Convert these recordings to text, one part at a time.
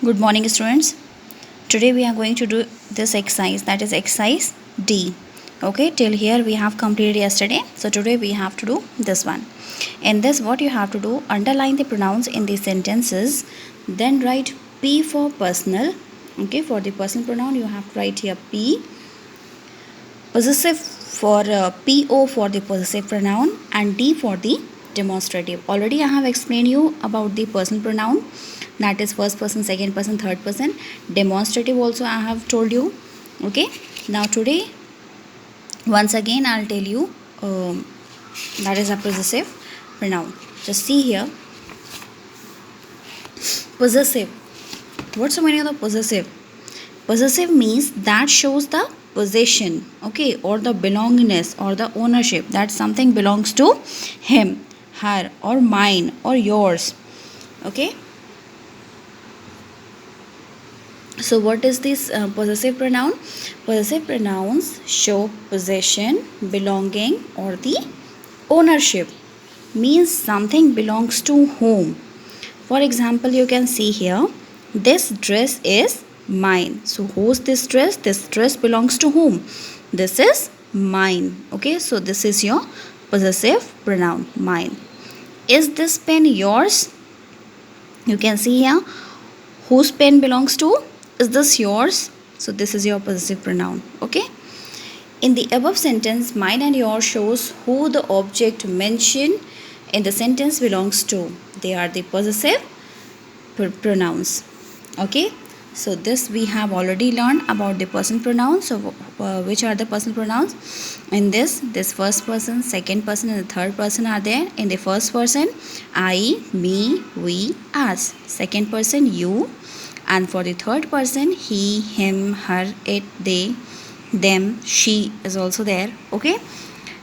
Good morning, students. Today we are going to do this exercise, that is exercise D. Okay, till here we have completed yesterday. So today we have to do this one. In this, what you have to do, underline the pronouns in the sentences, then write P for personal. Okay, for the personal pronoun you have to write here P. Possessive for PO for the possessive pronoun and D for the demonstrative. Already I have explained you about the personal pronoun, that is first person, second person, third person. Demonstrative also I have told you. Okay, now today once again I'll tell you that is a possessive pronoun. Just see here, possessive. What's the meaning of the possessive? Possessive means that shows the possession, okay, or the belongingness or the ownership, that something belongs to him, her, or mine, or yours. Okay, so what is this possessive pronoun? Possessive pronouns show possession, belonging, or the ownership, means something belongs to whom. For example, you can see here, this dress is mine. So who's this dress? This dress belongs to whom? This is mine. Okay, so this is your possessive pronoun, mine. Is this pen yours? You can see here, whose pen belongs to? Is this yours? So this is your possessive pronoun. Okay, in the above sentence, mine and yours shows who the object mentioned in the sentence belongs to. They are the possessive pronouns. Okay, so this we have already learned about the personal pronouns. So which are the personal pronouns? In this first person, second person, and the third person are there. In the first person, I, me, we, us. Second person, you. And for the third person, he, him, her, it, they, them, she is also there. Okay,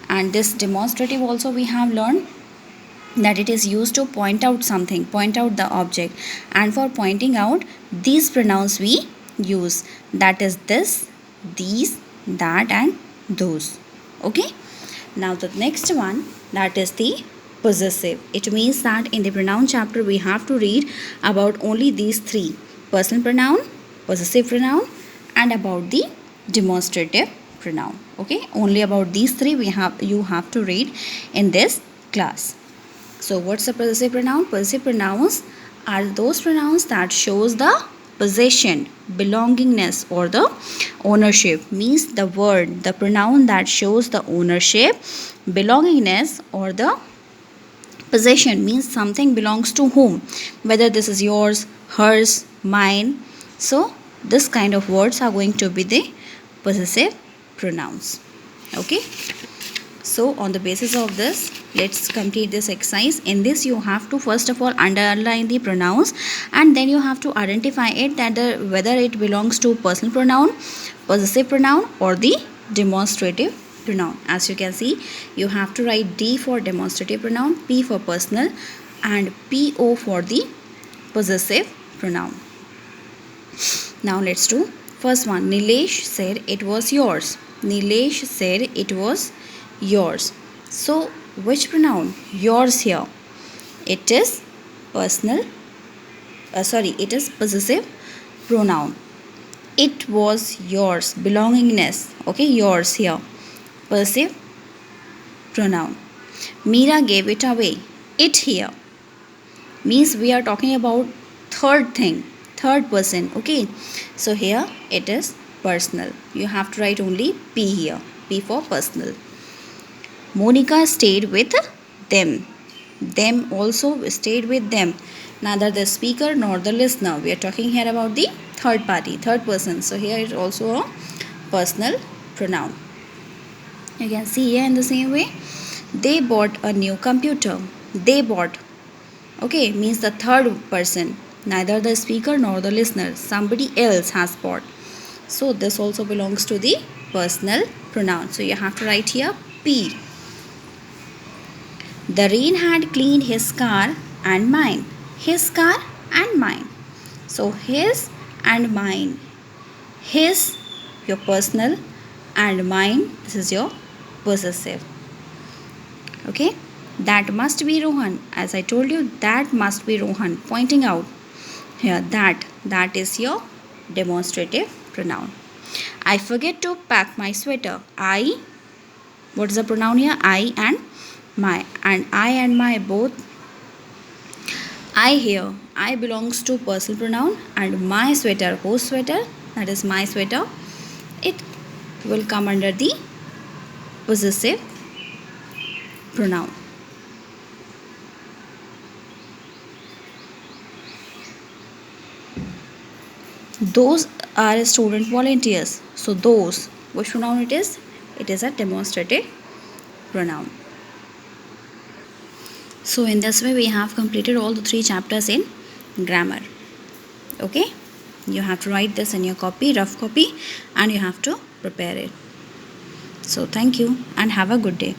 and this demonstrative also we have learned that it is used to point out something, point out the object, and for pointing out, these pronouns we use, that is this, these, that, and those. Okay, now the next one, that is the possessive. It means that in the pronoun chapter we have to read about only these three: personal pronoun, possessive pronoun, and about the demonstrative pronoun. Okay, only about these three you have to read in this class. So what's the possessive pronoun? Possessive pronouns are those pronouns that shows the possession, belongingness, or the ownership. Means the word, the pronoun that shows the ownership, belongingness, or the possession, means something belongs to whom, whether this is yours, hers, mine. So this kind of words are going to be the possessive pronouns. Okay, so on the basis of this, let's complete this exercise. In this, you have to first of all underline the pronouns, and then you have to identify it, that whether it belongs to personal pronoun, possessive pronoun, or the demonstrative pronoun. As you can see, you have to write D for demonstrative pronoun, P for personal, and PO for the possessive pronoun. Now let's do first one. Nilesh said it was yours. Nilesh said it was yours. So which pronoun? Yours here. It is personal. It is possessive pronoun. It was yours. Belongingness. Okay, yours here. Possessive pronoun. Meera gave it away. It here means we are talking about third thing, third person. Okay, so here it is personal. You have to write only P here. P for personal. Monica stayed with them. Them also stayed with them. Neither the speaker nor the listener. We are talking here about the third party, third person. So here is also a personal pronoun. You can see here in the same way. They bought a new computer. They bought. Okay, means the third person. Neither the speaker nor the listener. Somebody else has bought. So this also belongs to the personal pronoun. So you have to write here P. The rain had cleaned his car and mine. His car and mine. So his and mine. His, your personal, and mine, this is your possessive. Okay, that must be Rohan. As I told you, that must be Rohan. Pointing out here, that that is your demonstrative pronoun. I forget to pack my sweater. I, what is the pronoun here? I and my. And I and my both. I here, I belongs to personal pronoun, and my sweater, whose sweater? That is my sweater. It will come under the possessive pronoun. Those are student volunteers. So those, which pronoun it is? It is a demonstrative pronoun. So in this way we have completed all the 3 chapters in grammar. Okay, you have to write this in your copy, rough copy, and you have to prepare it. So thank you and have a good day.